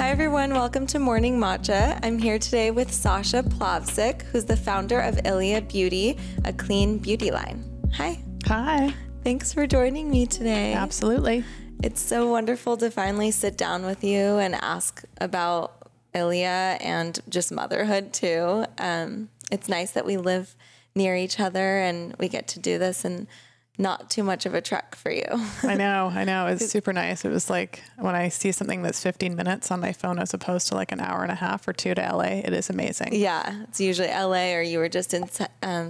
Hi everyone, welcome to Morning Matcha. I'm here today with Sasha Plavsic, who's the founder of Ilia Beauty, a clean beauty line. Hi. Hi. Thanks for joining me today. Absolutely. It's so wonderful to finally sit down with you and ask about Ilia and just motherhood too. It's nice that we live near each other and we get to do this and not too much of a trek for you. I know. It's super nice. It was like when I see something that's 15 minutes on my phone as opposed to like an hour and a half or two to LA, it is amazing. Yeah, it's usually LA or you were just in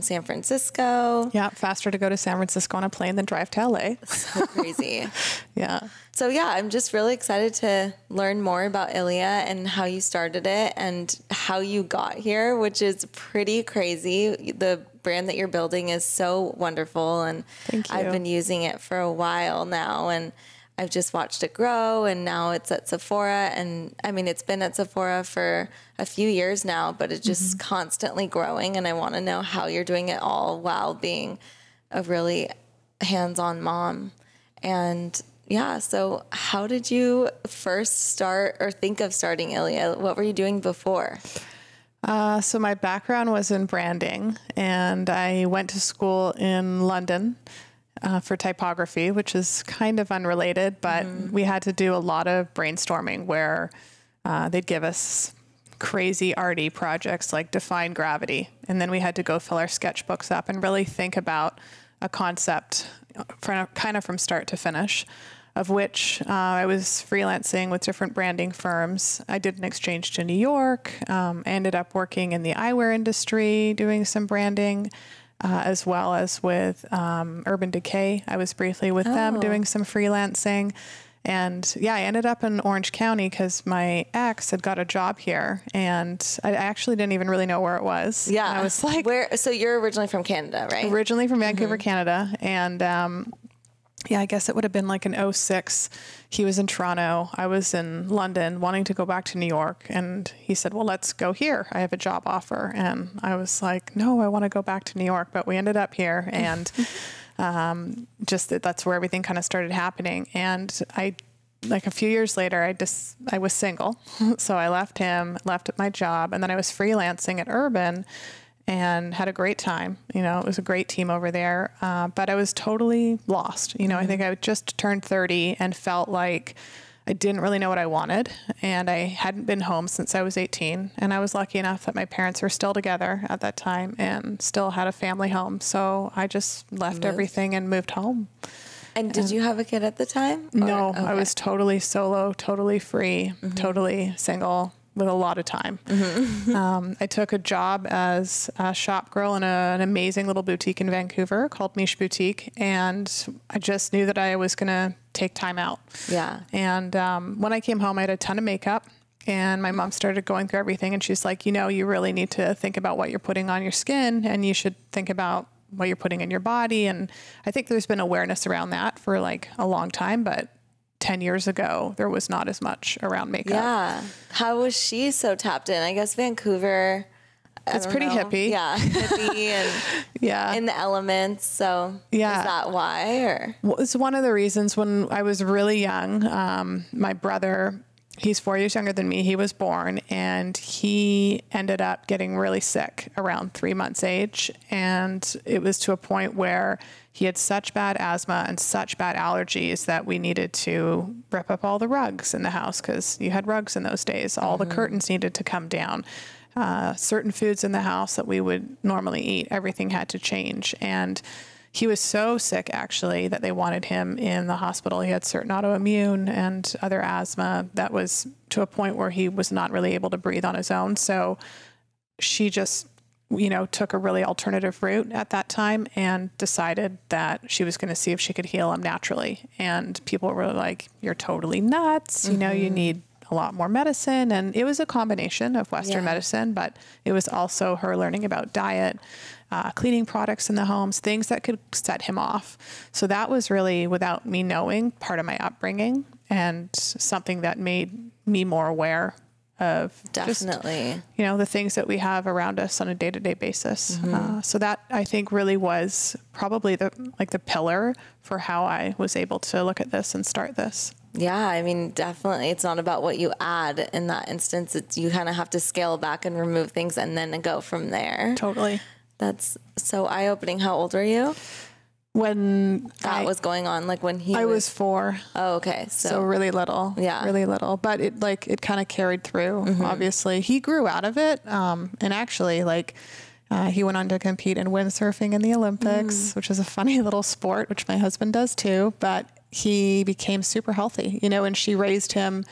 San Francisco. Yeah, faster to go to San Francisco on a plane than drive to LA. So crazy. Yeah. So yeah, I'm just really excited to learn more about Ilia and how you started it and how you got here, which is pretty crazy. The brand that you're building is so wonderful, and Thank you. I've been using it for a while now, and I've just watched it grow, and now it's at Sephora, and I mean, it's been at Sephora for a few years now, but it's just constantly growing, and I want to know how you're doing it all while being a really hands-on mom. And yeah, so how did you first start or think of starting Ilia? What were you doing before? So my background was in branding, and I went to school in London for typography, which is kind of unrelated, but we had to do a lot of brainstorming where they'd give us crazy arty projects like define gravity. And then we had to go fill our sketchbooks up and really think about a concept kind of from start to finish, of which I was freelancing with different branding firms. I did an exchange to New York, ended up working in the eyewear industry, doing some branding, as well as with Urban Decay. I was briefly with them doing some freelancing. And yeah, I ended up in Orange County because my ex had got a job here, and I actually didn't even really know where it was. Yeah. And I was like, where? So you're originally from Canada, right? Originally from Vancouver, Canada. And yeah, I guess it would have been like in 2006. He was in Toronto. I was in London wanting to go back to New York. And he said, well, let's go here. I have a job offer. And I was like, no, I want to go back to New York. But we ended up here. And that's where everything kind of started happening. And like a few years later, I was single. So I left him, left my job. And then I was freelancing at Urban and had a great time. You know, it was a great team over there. But I was totally lost. You know, I think I just turned 30 and felt like I didn't really know what I wanted. And I hadn't been home since I was 18. And I was lucky enough that my parents were still together at that time and still had a family home. So I just left everything and moved home. And did you have a kid at the time? No, okay. I was totally solo, totally free, totally single, with a lot of time. I took a job as a shop girl in an amazing little boutique in Vancouver called Niche Boutique. And I just knew that I was going to take time out. Yeah. And when I came home, I had a ton of makeup. And my mom started going through everything. And she's like, you know, you really need to think about what you're putting on your skin. And you should think about what you're putting in your body. And I think there's been awareness around that for like a long time. But 10 years ago, there was not as much around makeup. Yeah. How was she so tapped in? I guess Vancouver, it's pretty hippie. Yeah. Hippie and yeah, in the elements. So yeah. Is that why? Or well, it's one of the reasons. When I was really young, my brother, he's 4 years younger than me. He was born and he ended up getting really sick around 3 months age. And it was to a point where he had such bad asthma and such bad allergies that we needed to rip up all the rugs in the house, because you had rugs in those days. All the curtains needed to come down. Certain foods in the house that we would normally eat, everything had to change. And he was so sick, actually, that they wanted him in the hospital. He had certain autoimmune and other asthma that was to a point where he was not really able to breathe on his own. So she just, you know, took a really alternative route at that time and decided that she was going to see if she could heal him naturally. And people were like, you're totally nuts. You know, you need a lot more medicine. And it was a combination of Western medicine, but it was also her learning about diet, cleaning products in the homes, things that could set him off. So that was really, without me knowing, part of my upbringing and something that made me more aware of definitely, just, you know, the things that we have around us on a day-to-day basis. So that, I think, really was probably the pillar for how I was able to look at this and start this. Yeah, I mean, definitely. It's not about what you add in that instance. It's you kind of have to scale back and remove things and then go from there. Totally. That's so eye-opening. How old were you When that was going on? Like when I was 4. Oh, okay. So really little. Yeah. Really little. But it kind of carried through, obviously. He grew out of it. And actually, he went on to compete in windsurfing in the Olympics, which is a funny little sport, which my husband does too. But he became super healthy, and she raised him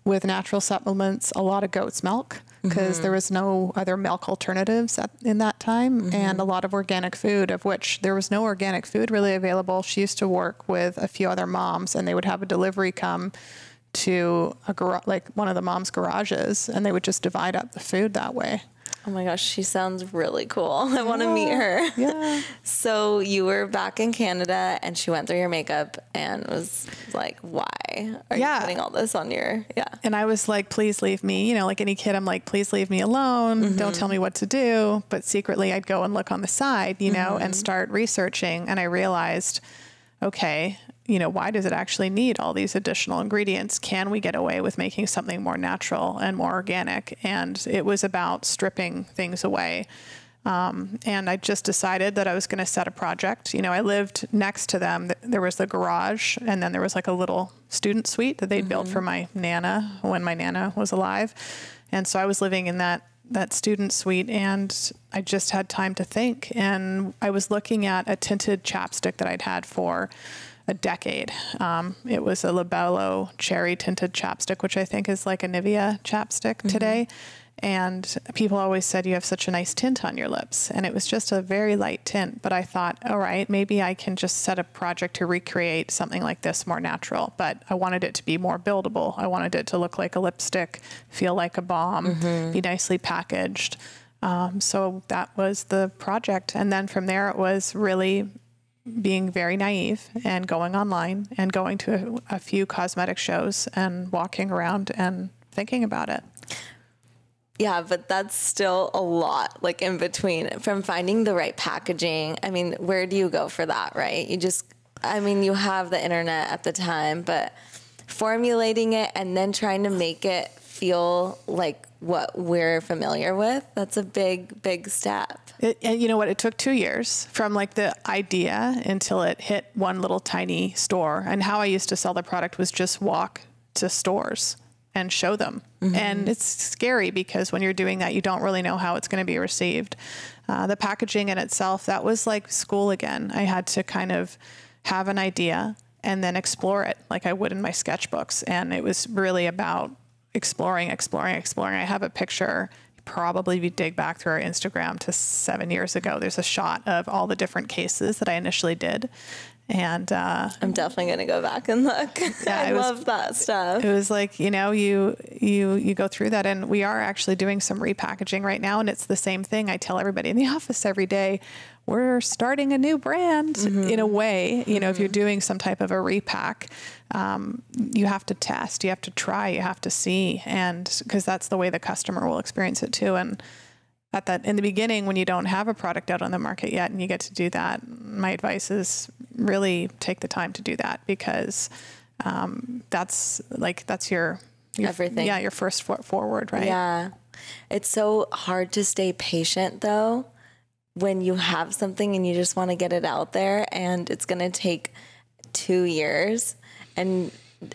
with natural supplements, a lot of goat's milk, because there was no other milk alternatives in that time, and a lot of organic food, of which there was no organic food really available. She used to work with a few other moms, and they would have a delivery come to one of the moms' garages, and they would just divide up the food that way. Oh my gosh, she sounds really cool. I want to meet her. Yeah. So you were back in Canada and she went through your makeup and was like, why are you putting all this on your, And I was like, please leave me, like any kid, I'm like, please leave me alone. Don't tell me what to do. But secretly I'd go and look on the side, and start researching. And I realized, okay, why does it actually need all these additional ingredients? Can we get away with making something more natural and more organic? And it was about stripping things away. And I just decided that I was going to set a project. I lived next to them. There was the garage, and then there was like a little student suite that they'd built for my Nana when my Nana was alive. And so I was living in that student suite, and I just had time to think. And I was looking at a tinted chapstick that I'd had for a decade. It was a Labello cherry tinted chapstick, which I think is like a Nivea chapstick today. And people always said, you have such a nice tint on your lips. And it was just a very light tint. But I thought, all right, maybe I can just set a project to recreate something like this more natural. But I wanted it to be more buildable. I wanted it to look like a lipstick, feel like a balm, be nicely packaged. So that was the project. And then from there, it was really being very naive and going online and going to a few cosmetic shows and walking around and thinking about it. Yeah, but that's still a lot, like in between, from finding the right packaging. I mean, where do you go for that, right? You have the internet at the time, but formulating it and then trying to make it feel like what we're familiar with, that's a big, big step. And you know what? It took 2 years from like the idea until it hit one little tiny store. And how I used to sell the product was just walk to stores and show them. And it's scary because when you're doing that, you don't really know how it's going to be received. The packaging in itself, that was like school again. I had to kind of have an idea and then explore it like I would in my sketchbooks. And it was really about exploring. I have a picture, probably if you dig back through our Instagram to 7 years ago, there's a shot of all the different cases that I initially did. And I'm definitely going to go back and look. Yeah, I love that stuff. It was like, you go through that, and we are actually doing some repackaging right now. And it's the same thing. I tell everybody in the office every day, we're starting a new brand in a way. If you're doing some type of a repack, you have to test, you have to try, you have to see. And because that's the way the customer will experience it too. And in the beginning, when you don't have a product out on the market yet and you get to do that, my advice is really take the time to do that, because that's your everything. Yeah, your first foot forward, right? Yeah. It's so hard to stay patient though when you have something and you just want to get it out there, and it's going to take 2 years. And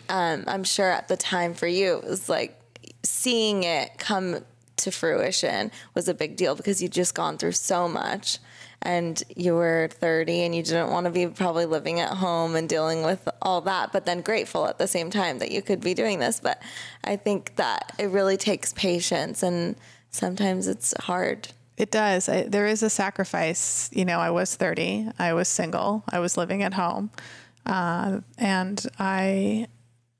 I'm sure at the time for you, it was like seeing it come to fruition was a big deal, because you'd just gone through so much, and you were 30 and you didn't want to be probably living at home and dealing with all that, but then grateful at the same time that you could be doing this. But I think that it really takes patience, and sometimes it's hard. It does. There is a sacrifice. I was 30, I was single, I was living at home. And I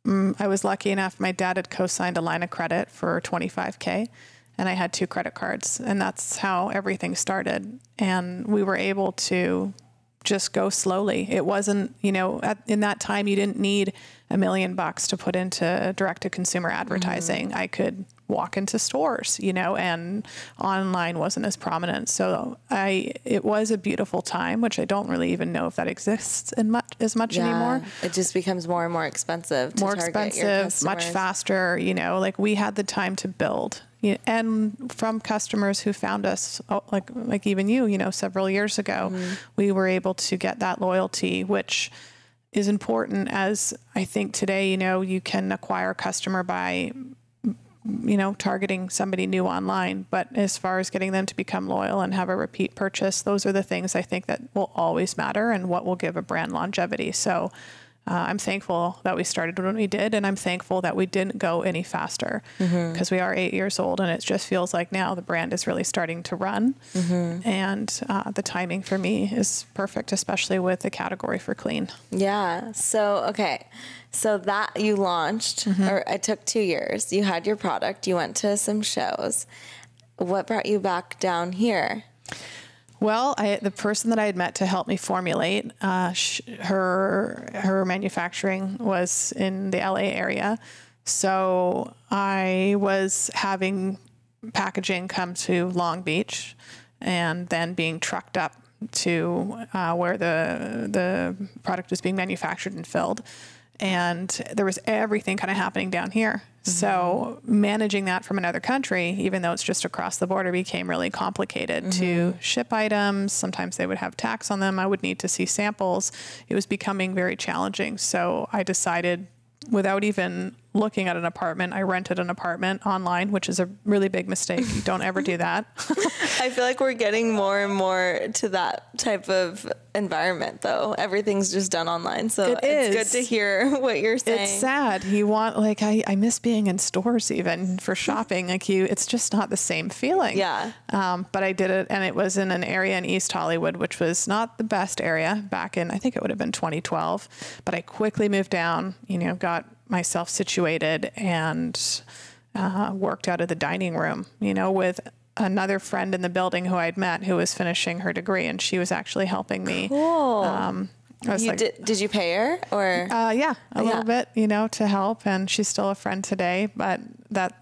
was lucky enough, my dad had co-signed a line of credit for $25,000, and I had 2 credit cards, and that's how everything started. And we were able to just go slowly. It wasn't, in that time, you didn't need $1 million to put into direct to consumer advertising. I could walk into stores, you know, and online wasn't as prominent. So it was a beautiful time, which I don't really even know if that exists as much anymore. It just becomes more and more expensive to target your customers. Much faster, you know, like we had the time to build. And from customers who found us, like even you know, several years ago, we were able to get that loyalty, which is important, as I think today, you know, you can acquire a customer by, you know, targeting somebody new online. But as far as getting them to become loyal and have a repeat purchase, those are the things I think that will always matter and what will give a brand longevity. So I'm thankful that we started when we did, and I'm thankful that we didn't go any faster, because we are 8 years old, and it just feels like now the brand is really starting to run. And the timing for me is perfect, especially with the category for clean. Yeah. So, okay. So that you launched, or it took 2 years. You had your product. You went to some shows. What brought you back down here? Well, the person that I had met to help me formulate, her manufacturing was in the LA area. So I was having packaging come to Long Beach and then being trucked up to where the product was being manufactured and filled. And there was everything kind of happening down here. So managing that from another country, even though it's just across the border, became really complicated to ship items. Sometimes they would have tax on them. I would need to see samples. It was becoming very challenging. So I decided, without even looking at an apartment, I rented an apartment online, which is a really big mistake. Don't ever do that. I feel like we're getting more and more to that type of environment, though. Everything's just done online. So it's good to hear what you're saying. It's sad. You want, like, I miss being in stores even for shopping. Like it's just not the same feeling. Yeah. But I did it, and it was in an area in East Hollywood, which was not the best area back in, I think it would have been 2012. But I quickly moved down, you know, got myself situated and worked out of the dining room, you know, with another friend in the building who I'd met who was finishing her degree, and she was actually helping me. Cool. Did you pay her or? Yeah, a little bit, you know, to help. And she's still a friend today, but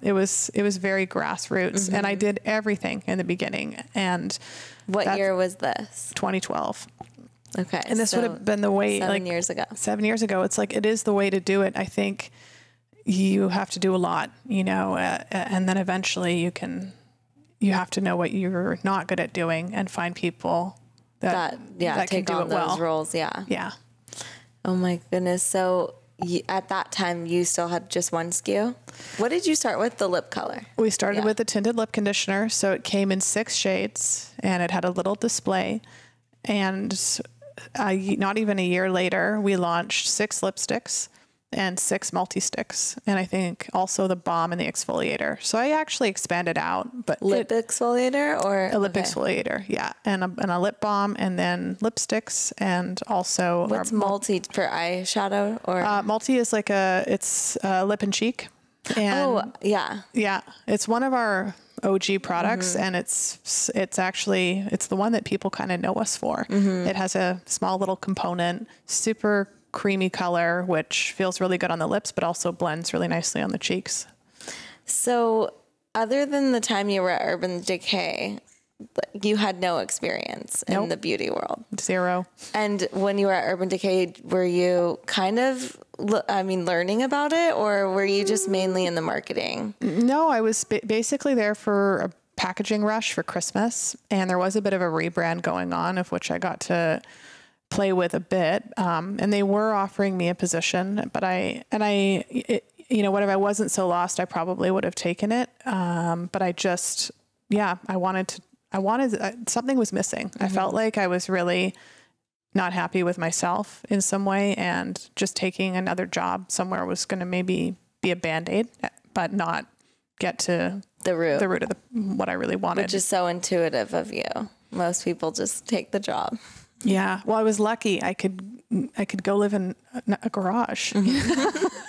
it was very grassroots, and I did everything in the beginning. And what year was this? 2012. Okay. And this would have been the way, 7 years ago. 7 years ago. It's like, it is the way to do it. I think you have to do a lot, you know, and then eventually you have to know what you're not good at doing and find people that take can do on it those well. roles. Yeah. Yeah. Oh my goodness. So at that time you still had just one SKU. What did you start with? The lip color? We started with the tinted lip conditioner. So it came in 6 shades and it had a little display, and not even a year later, we launched 6 lipsticks and 6 multi-sticks, and I think also the balm and the exfoliator. So I actually expanded out. But lip exfoliator or a lip exfoliator, yeah, and a lip balm, and then lipsticks, and also what's multi for eyeshadow or multi is like it's lip and cheek. And yeah, it's one of our OG products, and it's the one that people kind of know us for. It has a small little component, super creamy color, which feels really good on the lips, but also blends really nicely on the cheeks. So other than the time you were at Urban Decay, you had no experience in the beauty world? Zero. And when you were at Urban Decay, were you kind of, learning about it, or were you just mainly in the marketing? No, I was basically there for a packaging rush for Christmas, and there was a bit of a rebrand going on, of which I got to play with a bit. And they were offering me a position, but what if I wasn't so lost, I probably would have taken it. But I wanted something was missing. I felt like I was really not happy with myself in some way, and just taking another job somewhere was going to maybe be a Band-Aid, but not get to the root of what I really wanted. Which is so intuitive of you. Most people just take the job. Yeah. Well, I was lucky. I could go live in a garage.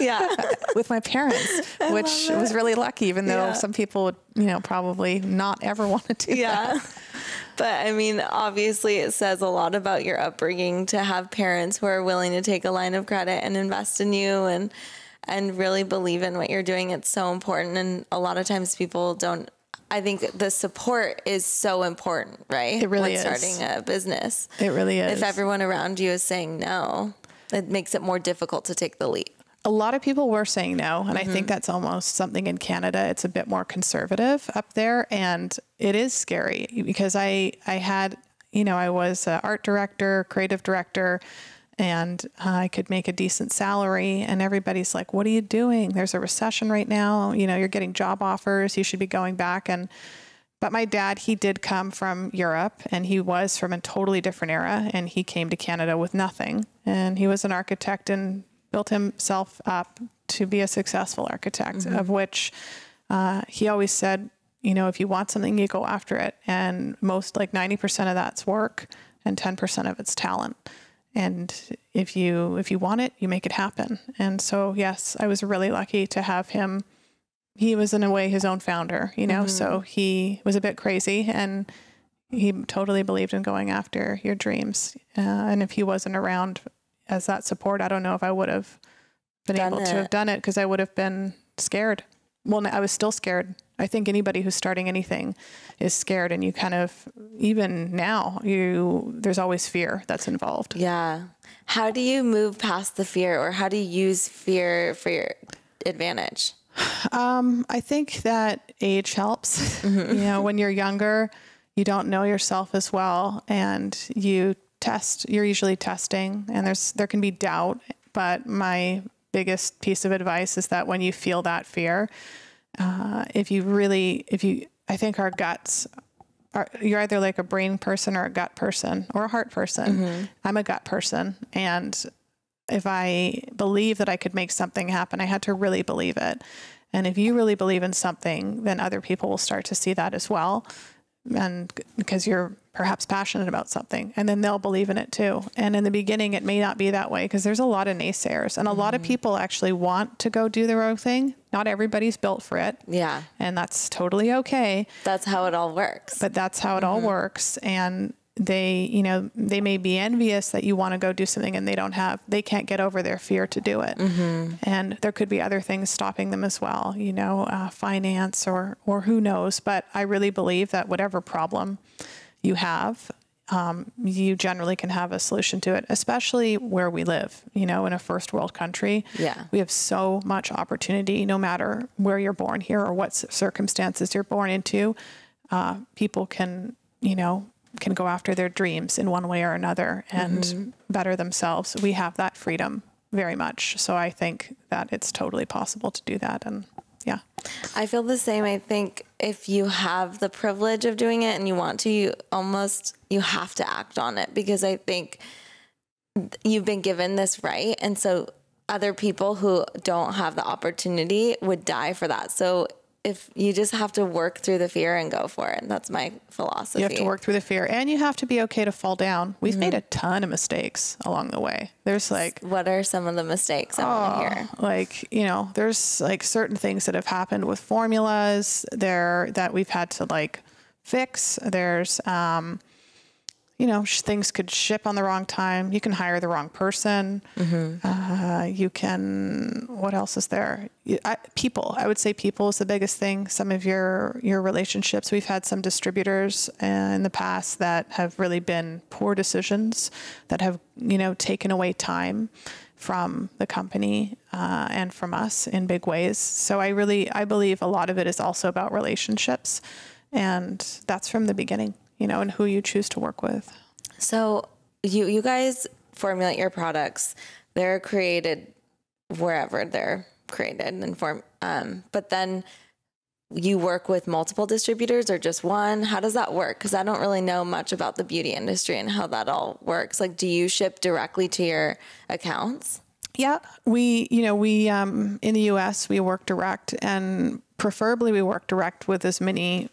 Yeah. With my parents, which was really lucky, even though some people would, probably not ever want to do that. But I mean, obviously it says a lot about your upbringing to have parents who are willing to take a line of credit and invest in you. And and really believe in what you're doing. It's so important. And a lot of times people don't, I think the support is so important, right? It really when is. Starting a business. It really is. If everyone around you is saying no, it makes it more difficult to take the leap. A lot of people were saying no. And I think that's almost something in Canada. It's a bit more conservative up there. And it is scary because I had, I was an art director, creative director, and I could make a decent salary. And everybody's like, what are you doing? There's a recession right now. You're getting job offers. You should be going back. But my dad, he did come from Europe, and he was from a totally different era. And he came to Canada with nothing. And he was an architect and built himself up to be a successful architect, of which he always said, if you want something, you go after it. And most, like 90% of that's work and 10% of it's talent. And if you want it, you make it happen. And so, yes, I was really lucky to have him. He was in a way his own founder, so he was a bit crazy, and he totally believed in going after your dreams. And if he wasn't around as that support, I don't know if I would have been able to have done it, because I would have been scared. Well, I was still scared. I think anybody who's starting anything is scared, and you kind of, even now, there's always fear that's involved. Yeah. How do you move past the fear, or how do you use fear for your advantage? I think that age helps. When you're younger, you don't know yourself as well, and you're usually testing, and there can be doubt. But my biggest piece of advice is that when you feel that fear, I think our guts you're either like a brain person or a gut person or a heart person. I'm a gut person. And if I believe that I could make something happen, I had to really believe it. And if you really believe in something, then other people will start to see that as well. And because you're perhaps passionate about something, and then they'll believe in it too. And in the beginning, it may not be that way, because there's a lot of naysayers, and a lot of people actually want to go do their own thing. Not everybody's built for it. Yeah. And that's totally okay. That's how it all works. But that's how it all works. And they may be envious that you want to go do something, and they can't get over their fear to do it. And there could be other things stopping them as well, finance or who knows. But I really believe that whatever problem you have, you generally can have a solution to it, especially where we live, in a first world country. Yeah. We have so much opportunity, no matter where you're born here or what circumstances you're born into. People can go after their dreams in one way or another and better themselves. We have that freedom very much. So I think that it's totally possible to do that. And yeah. I feel the same. I think if you have the privilege of doing it and you want to, you have to act on it, because I think you've been given this right. And so other people who don't have the opportunity would die for that. So if you just have to work through the fear and go for it. That's my philosophy. You have to work through the fear, and you have to be okay to fall down. We've made a ton of mistakes along the way. There's what are some of the mistakes I want to hear? There's certain things that have happened with formulas that we've had to fix. There's, things could ship on the wrong time. You can hire the wrong person. What else is there? People. I would say people is the biggest thing. Some of your relationships. We've had some distributors in the past that have really been poor decisions that have, taken away time from the company and from us in big ways. So I believe a lot of it is also about relationships, and that's from the beginning. And who you choose to work with. So you guys formulate your products. They're created wherever they're created and but then you work with multiple distributors or just one? How does that work? Because I don't really know much about the beauty industry and how that all works. Do you ship directly to your accounts? Yeah, we in the US, we work direct, and preferably we work direct with as many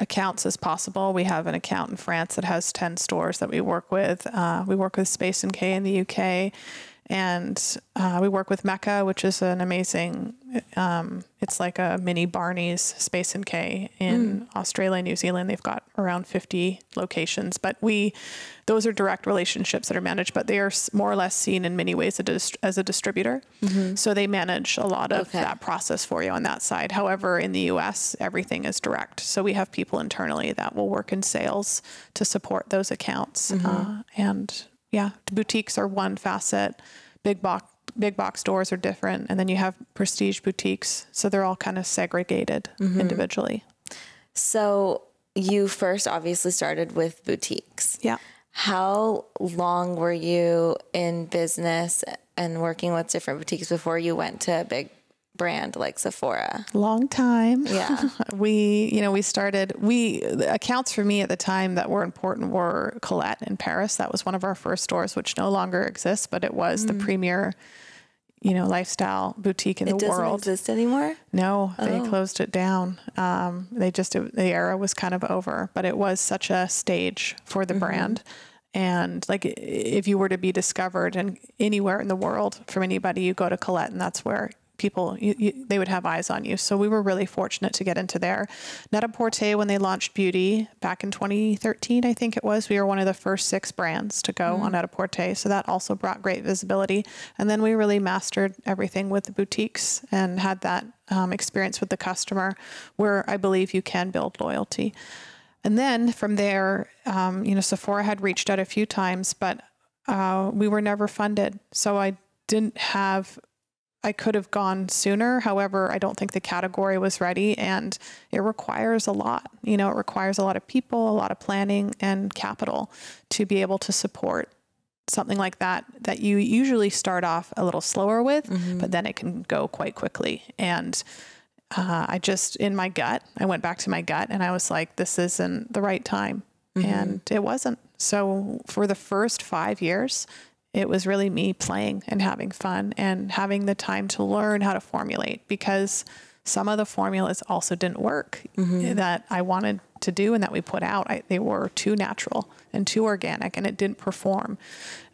accounts as possible. We have an account in France that has 10 stores that we work with. We work with Space & K in the UK, And we work with Mecca, which is an amazing, it's like a mini Barney's Space and K in Australia, New Zealand. They've got around 50 locations, but those are direct relationships that are managed, but they are more or less seen in many ways as a distributor. So they manage a lot of that process for you on that side. However, in the US, everything is direct. So we have people internally that will work in sales to support those accounts. And yeah, boutiques are one facet. Big box stores are different. And then you have prestige boutiques. So they're all kind of segregated individually. So you first obviously started with boutiques. Yeah. How long were you in business and working with different boutiques before you went to a big brand like Sephora? Long time. Yeah. The accounts for me at the time that were important were Colette in Paris. That was one of our first stores, which no longer exists, but it was the premier, lifestyle boutique in the world. It doesn't exist anymore? No, they closed it down. The era was kind of over, but it was such a stage for the brand. And like, if you were to be discovered and anywhere in the world from anybody, you go to Colette, and that's where people, they would have eyes on you. So we were really fortunate to get into there. Net-a-Porter, when they launched beauty back in 2013, I think it was, we were one of the first 6 brands to go on Net-a-Porter. So that also brought great visibility. And then we really mastered everything with the boutiques and had that experience with the customer where I believe you can build loyalty. And then from there, Sephora had reached out a few times, but we were never funded. So I could have gone sooner. However, I don't think the category was ready, and it requires a lot. It requires a lot of people, a lot of planning and capital to be able to support something like that you usually start off a little slower with, but then it can go quite quickly. And I went back to my gut and I was like, this isn't the right time. And it wasn't. So for the first 5 years, it was really me playing and having fun and having the time to learn how to formulate, because some of the formulas also didn't work that I wanted to do and that we put out. They were too natural and too organic, and it didn't perform.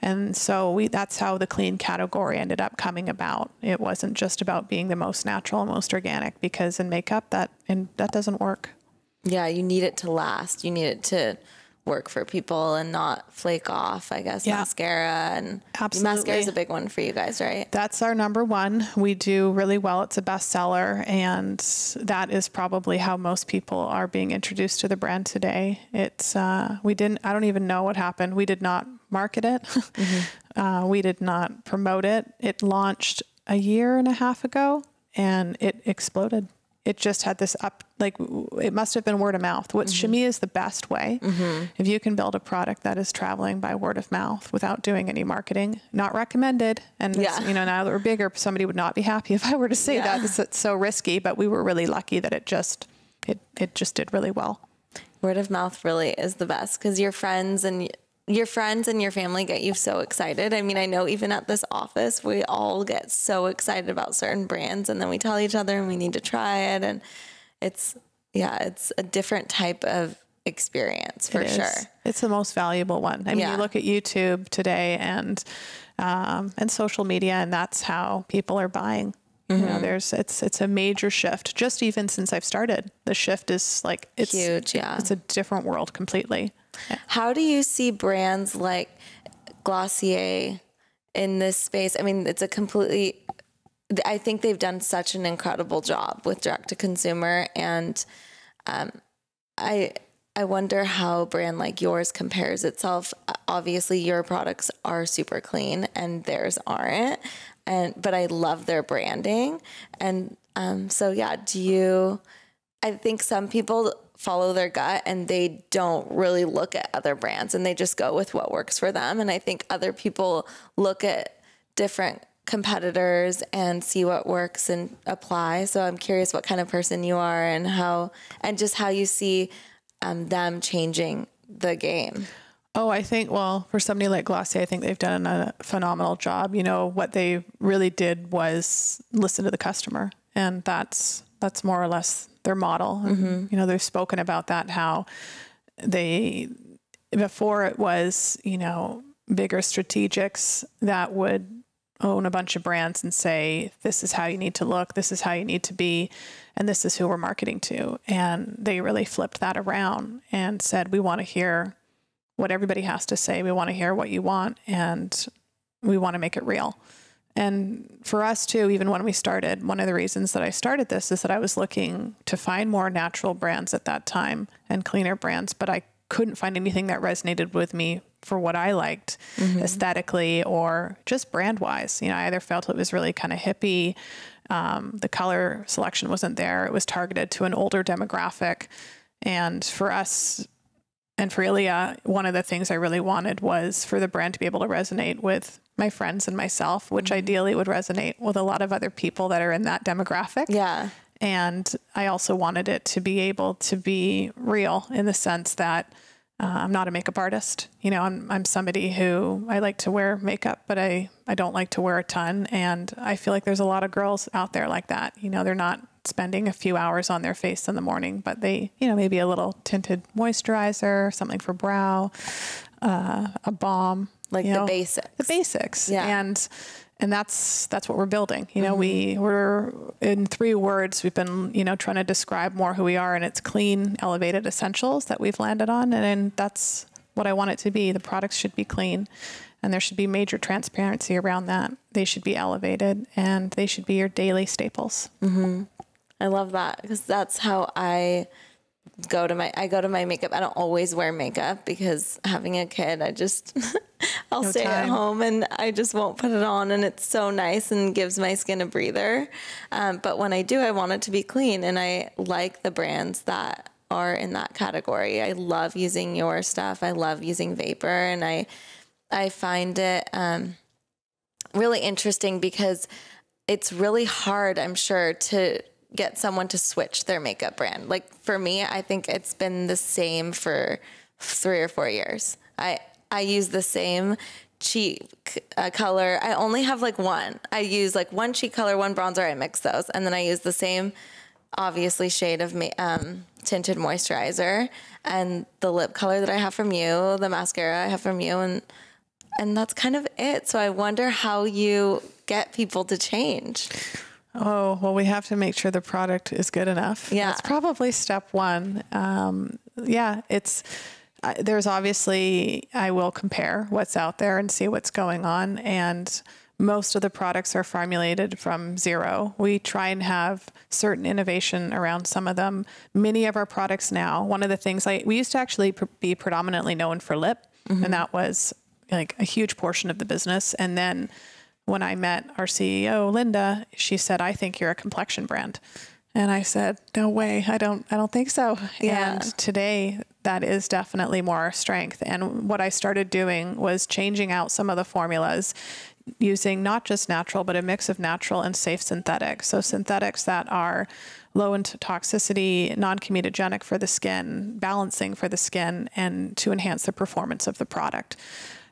And so that's how the clean category ended up coming about. It wasn't just about being the most natural and most organic, because in makeup that doesn't work. Yeah, you need it to last. You need it to work for people and not flake off, I guess. Mascara and absolutely. Mascara is a big one for you guys, right? That's our number one. We do really well. It's a bestseller, and that is probably how most people are being introduced to the brand today. It's I don't even know what happened. We did not market it. We did not promote it. It launched a year and a half ago and it exploded. It just had this it must have been word of mouth, which to me is the best way. If you can build a product that is traveling by word of mouth without doing any marketing, not recommended. And now that we're bigger, somebody would not be happy if I were to say that. It's so risky, but we were really lucky that it just did really well. Word of mouth really is the best, because your friends and your family get you so excited. I mean, I know even at this office, we all get so excited about certain brands, and then we tell each other and we need to try it. And it's a different type of experience for sure. It's the most valuable one. I mean, you look at YouTube today and social media, and that's how people are buying. It's a major shift. Just even since I've started, the shift is it's huge. Yeah. It's a different world completely. How do you see brands like Glossier in this space? I mean, I think they've done such an incredible job with direct to consumer. And I wonder how a brand like yours compares itself. Obviously your products are super clean and theirs aren't. But I love their branding. And I think some people follow their gut and they don't really look at other brands and they just go with what works for them. And I think other people look at different competitors and see what works and apply. So I'm curious what kind of person you are and how you see them changing the game. Oh, I think, for somebody like Glossier, I think they've done a phenomenal job. What they really did was listen to the customer, and that's more or less their model. And, they've spoken about that, how before it was, bigger strategics that would own a bunch of brands and say, this is how you need to look, this is how you need to be, and this is who we're marketing to. And they really flipped that around and said, we want to hear what everybody has to say. We want to hear what you want, and we want to make it real. And for us too, even when we started, one of the reasons that I started this is that I was looking to find more natural brands at that time and cleaner brands, but I couldn't find anything that resonated with me for what I liked aesthetically or just brand wise. You know, I either felt it was really kind of hippie. The color selection wasn't there. It was targeted to an older demographic. And for us and for Ilia, one of the things I really wanted was for the brand to be able to resonate with my friends and myself, which ideally would resonate with a lot of other people that are in that demographic. Yeah. And I also wanted it to be able to be real in the sense that I'm not a makeup artist. You know, I'm somebody who I like to wear makeup, but I don't like to wear a ton. And I feel like there's a lot of girls out there like that. You know, they're not spending a few hours on their face in the morning, but they, you know, maybe a little tinted moisturizer, something for brow, a balm. Like the basics. The basics. Yeah. And that's what we're building. You know, we're in 3 words, we've been, you know, trying to describe more who we are, and it's clean, elevated essentials that we've landed on. And that's what I want it to be. The products should be clean, and there should be major transparency around that. They should be elevated, and they should be your daily staples. I love that, because that's how I go to my makeup. I don't always wear makeup because having a kid, I just, I'll stay at home and I just won't put it on, and it's so nice and gives my skin a breather. But when I do, I want it to be clean, and I like the brands that are in that category. I love using your stuff. I love using Vapor, and I find it really interesting because it's really hard, I'm sure, to get someone to switch their makeup brand. Like for me, I think it's been the same for 3 or 4 years. I use the same cheek color. I only have like one. I use like one cheek color, one bronzer. I mix those. And then I use the same, obviously, shade of tinted moisturizer, and the lip color that I have from you, the mascara I have from you. And that's kind of it. So I wonder how you get people to change. Oh, well, we have to make sure the product is good enough. Yeah. That's probably step one. Yeah, there's obviously, I will compare what's out there and see what's going on. And most of the products are formulated from zero. We try and have certain innovation around some of them. Many of our products now, one of the things we used to actually be predominantly known for lip, and that was like a huge portion of the business. And then when I met our CEO, Linda, she said, I think you're a complexion brand. And I said, no way. I don't think so. Yeah. And today that is definitely more our strength. And what I started doing was changing out some of the formulas, using not just natural, but a mix of natural and safe synthetics. So synthetics that are low in toxicity, non-comedogenic for the skin, balancing for the skin, and to enhance the performance of the product.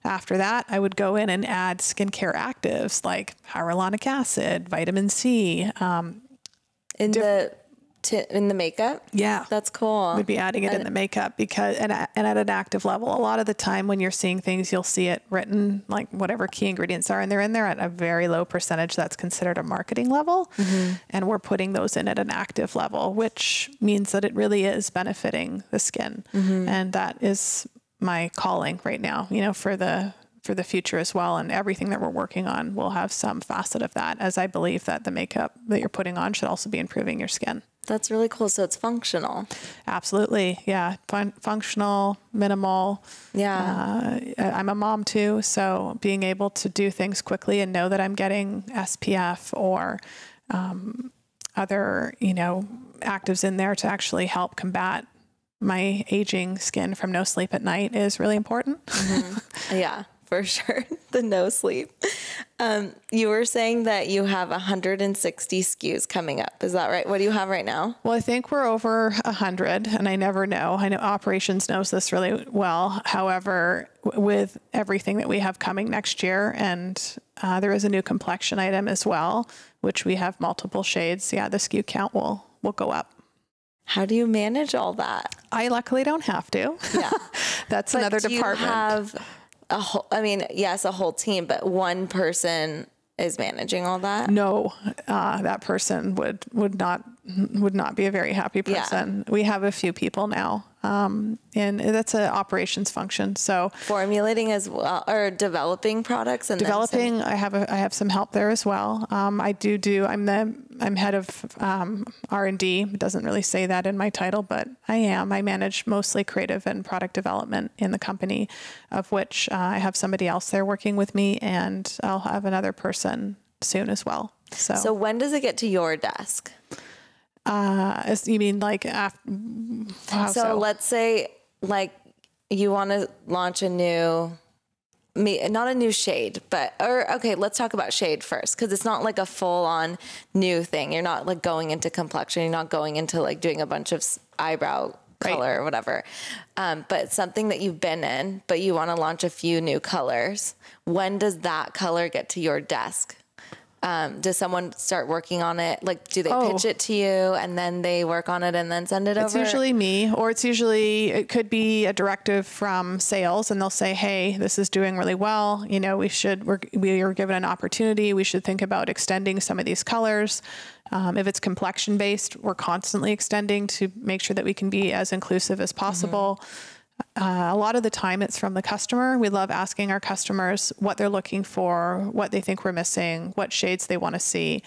After that, I would go in and add skincare actives like hyaluronic acid, vitamin C. In the makeup? Yeah. That's cool. We'd be adding it in the makeup because, and at an active level. A lot of the time when you're seeing things, you'll see it written, like whatever key ingredients are, and they're in there at a very low percentage that's considered a marketing level. And we're putting those in at an active level, which means that it really is benefiting the skin. And that is my calling right now, you know, for the future as well. And everything that we're working on will have some facet of that, as I believe that the makeup that you're putting on should also be improving your skin. That's really cool. So it's functional. Absolutely. Yeah. Functional, minimal. Yeah. I'm a mom too. So being able to do things quickly and know that I'm getting SPF or other, you know, actives in there to actually help combat my aging skin from no sleep at night is really important. Yeah, for sure. The no sleep. You were saying that you have 160 SKUs coming up. Is that right? What do you have right now? Well, I think we're over 100, and I never know. I know operations knows this really well. However, with everything that we have coming next year, and there is a new complexion item as well, which we have multiple shades. Yeah, the SKU count will go up. How do you manage all that? I luckily don't have to. Yeah. That's another department. You have a whole, I mean, yes, a whole team, but one person is managing all that? No, that person would not be a very happy person. Yeah. We have a few people now, and that's an operations function. So formulating as well, or developing products and developing. I have some help there as well. I'm head of R&D. It doesn't really say that in my title, but I manage mostly creative and product development in the company, of which I have somebody else there working with me, and I'll have another person soon as well. So when does it get to your desk? You mean like after? So let's say like you want to launch a new, not a new shade, okay, let's talk about shade first, because it's not like a full on new thing. You're not like going into complexion. You're not going into like doing a bunch of eyebrow color or whatever. But something that you've been in, but you want to launch a few new colors. When does that color get to your desk? Does someone start working on it? Like, do they pitch it to you and then they work on it and then send it over? It's usually me, or it could be a directive from sales, and they'll say, hey, this is doing really well. You know, we are given an opportunity. We should think about extending some of these colors. If it's complexion based, we're constantly extending to make sure that we can be as inclusive as possible. A lot of the time it's from the customer. We love asking our customers what they're looking for, what they think we're missing, what shades they want to see.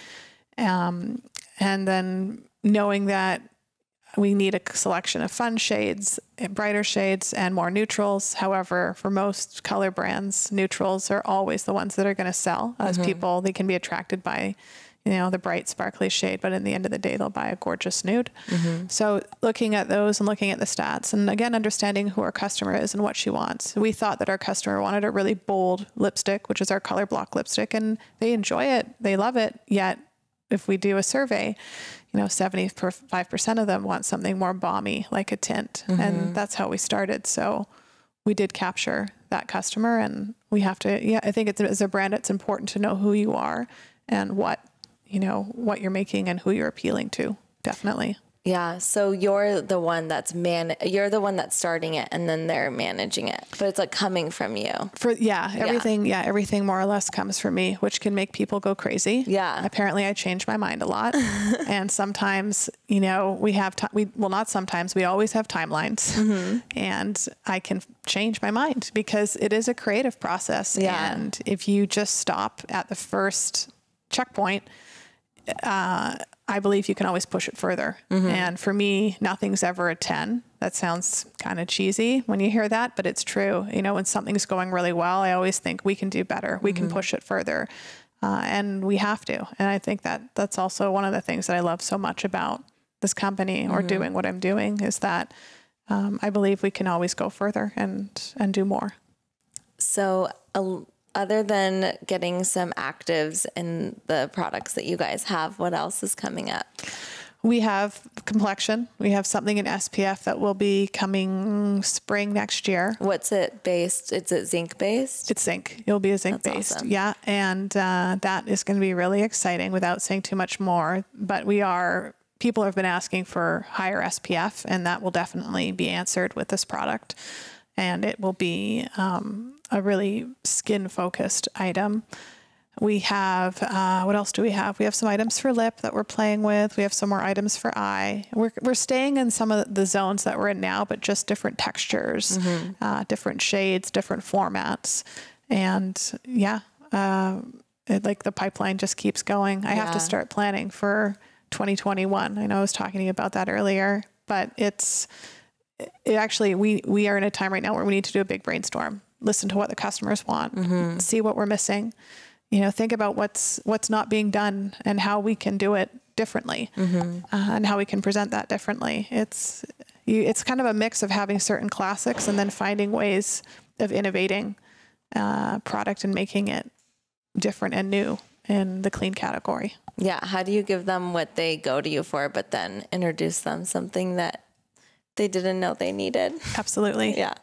And then knowing that we need a selection of fun shades, brighter shades, and more neutrals. However, for most color brands, neutrals are always the ones that are going to sell as people. They can be attracted by, you know, the bright sparkly shade, but in the end of the day, they'll buy a gorgeous nude. So looking at those and looking at the stats, and again, understanding who our customer is and what she wants. We thought that our customer wanted a really bold lipstick, which is our color block lipstick, and they enjoy it. They love it. Yet if we do a survey, you know, 75% of them want something more balmy, like a tint. And that's how we started. So we did capture that customer, and we have to, I think as a brand, it's important to know who you are and what you're making and who you're appealing to. Definitely. Yeah. So you're the one that's starting it, and then they're managing it, but it's like coming from you. Everything more or less comes from me, which can make people go crazy. Yeah. Apparently I change my mind a lot. And sometimes, you know, we always have timelines, and I can change my mind because it is a creative process. Yeah. And if you just stop at the first checkpoint, I believe you can always push it further. And for me, nothing's ever a 10. That sounds kind of cheesy when you hear that, but it's true. You know, when something's going really well, I always think we can do better. We can push it further. And we have to. And I think that's also one of the things that I love so much about this company or doing what I'm doing is that I believe we can always go further and do more. So other than getting some actives in the products that you guys have, what else is coming up? We have complexion. We have something in SPF that will be coming spring next year. What's it based? Is it zinc based? It's zinc. It'll be a zinc based. Awesome. Yeah. And that is going to be really exciting without saying too much more. But people have been asking for higher SPF, and that will definitely be answered with this product. And it will be a really skin-focused item. We have, what else do we have? We have some items for lip that we're playing with. We have some more items for eye. We're staying in some of the zones that we're in now, but just different textures, different shades, different formats. And like the pipeline just keeps going. I have to start planning for 2021. I know I was talking to you about that earlier, but we are in a time right now where we need to do a big brainstorm, listen to what the customers want, see what we're missing, think about what's not being done and how we can do it differently, and how we can present that differently. It's kind of a mix of having certain classics and then finding ways of innovating product and making it different and new in the clean category. Yeah. How do you give them what they go to you for, but then introduce them something that they didn't know they needed? Absolutely. Yeah.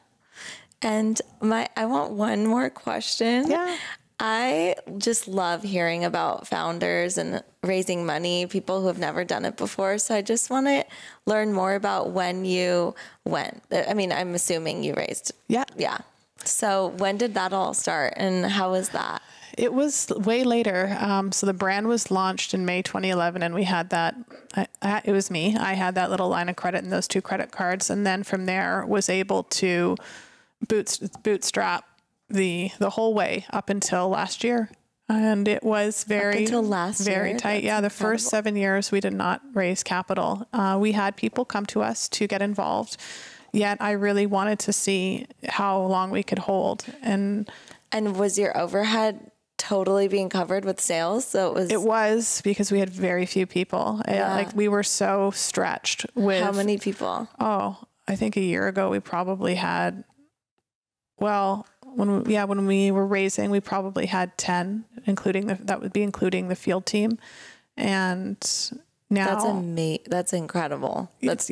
And I want one more question. Yeah. I just love hearing about founders and raising money, people who have never done it before. So I just want to learn more about when you went. I mean, I'm assuming you raised. Yeah. Yeah. So when did that all start and how was that? It was way later. So the brand was launched in May 2011, and we had that. It was me. I had that little line of credit and those 2 credit cards, and then from there was able to bootstrap the whole way up until last year. And it was very tight. Yeah, the first 7 years we did not raise capital. We had people come to us to get involved, yet I really wanted to see how long we could hold. And was your overhead totally being covered with sales? So it was because we had very few people. Yeah. Like we were so stretched with. How many people? Oh, I think a year ago we probably had, well, when we were raising, we probably had 10, including the field team. And now that's incredible. It's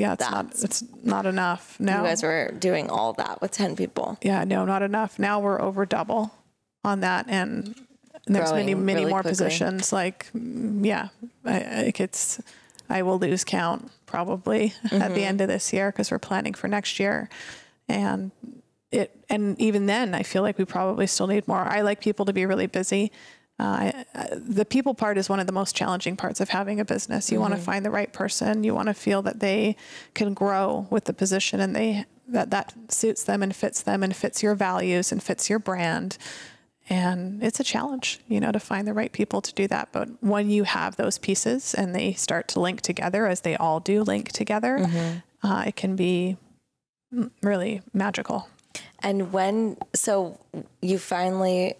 not enough. No. You guys were doing all that with 10 people. Yeah, no, not enough. Now we're over double on that. And there's many really more quickly. Positions. Like, yeah, I will lose count probably at the end of this year because we're planning for next year. And even then I feel like we probably still need more. I like people to be really busy. The people part is one of the most challenging parts of having a business. You want to find the right person. You want to feel that they can grow with the position and that suits them and fits your values and fits your brand. And it's a challenge, to find the right people to do that. But when you have those pieces and they start to link together, as they all do link together, it can be really magical. And so you finally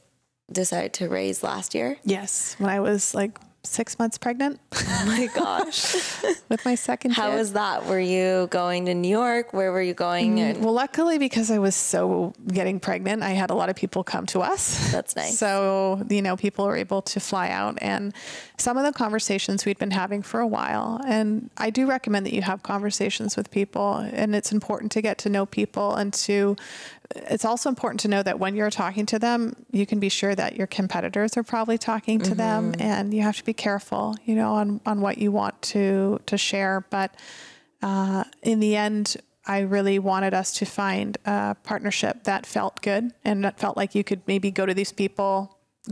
decided to raise last year? Yes. When I was like 6 months pregnant. Oh my gosh. With my second kid. How was that? Were you going to New York? Where were you going? Well, luckily, because I was so getting pregnant, I had a lot of people come to us. That's nice. So, people were able to fly out, and some of the conversations we'd been having for a while. And I do recommend that you have conversations with people, and it's important to get to know people, and it's also important to know that when you're talking to them, you can be sure that your competitors are probably talking to them, and you have to be careful, on what you want to share. But in the end, I really wanted us to find a partnership that felt good and that felt like you could maybe go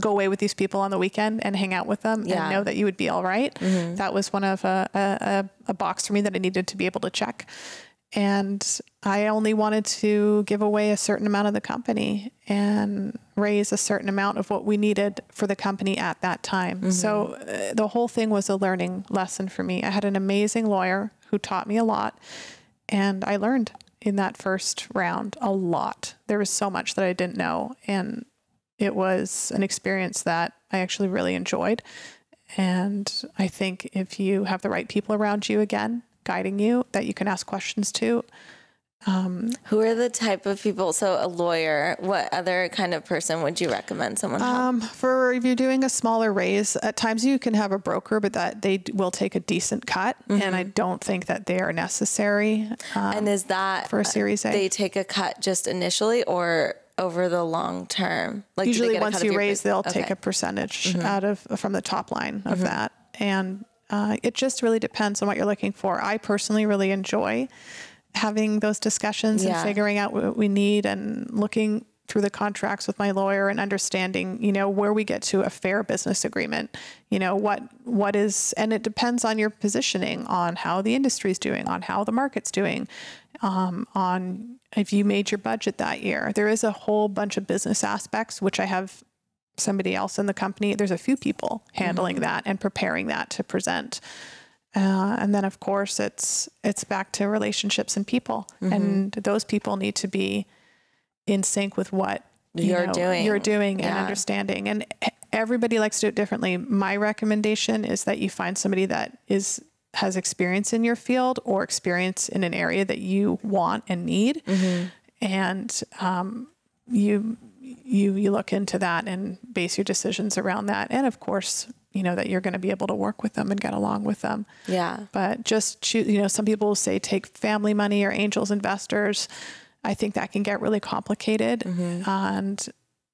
away with these people on the weekend and hang out with them and know that you would be all right. That was one of a box for me that I needed to be able to check. And I only wanted to give away a certain amount of the company and raise a certain amount of what we needed for the company at that time. So the whole thing was a learning lesson for me. I had an amazing lawyer who taught me a lot, and I learned in that first round a lot. There was so much that I didn't know, and it was an experience that I actually really enjoyed. And I think if you have the right people around you, again, guiding you, that you can ask questions to. Who are the type of people? So a lawyer, what other kind of person would you recommend someone have? For if you're doing a smaller raise, at times you can have a broker, but that they will take a decent cut. And I don't think that they are necessary. And is that for a Series A? They take a cut just initially or over the long term? Like usually once you raise, they'll take a percentage from the top line of that. And it just really depends on what you're looking for. I personally really enjoy having those discussions and figuring out what we need and looking through the contracts with my lawyer and understanding, where we get to a fair business agreement, what is, and it depends on your positioning, on how the industry's doing, on how the market's doing, on if you made your budget that year. There is a whole bunch of business aspects, which I have somebody else in the company. There's a few people handling that and preparing that to present. And then of course it's back to relationships and people, and those people need to be in sync with what you're doing and understanding. And everybody likes to do it differently. My recommendation is that you find somebody that has experience in your field or experience in an area that you want and need. And, you look into that and base your decisions around that. And of course, that you're going to be able to work with them and get along with them. Yeah. But just choose, some people will say take family money or angels investors. I think that can get really complicated. And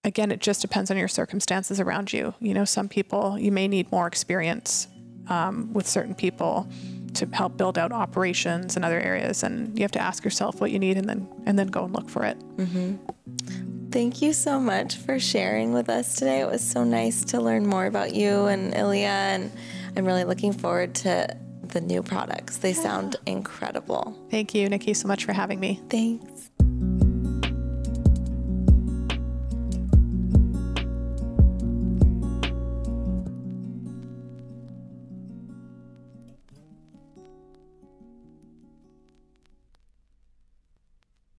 again, it just depends on your circumstances around you. Some people, you may need more experience with certain people to help build out operations in other areas. And you have to ask yourself what you need and then go and look for it. Thank you so much for sharing with us today. It was so nice to learn more about you and Ilia, and I'm really looking forward to the new products. They sound incredible. Thank you, Nikki, so much for having me. Thanks.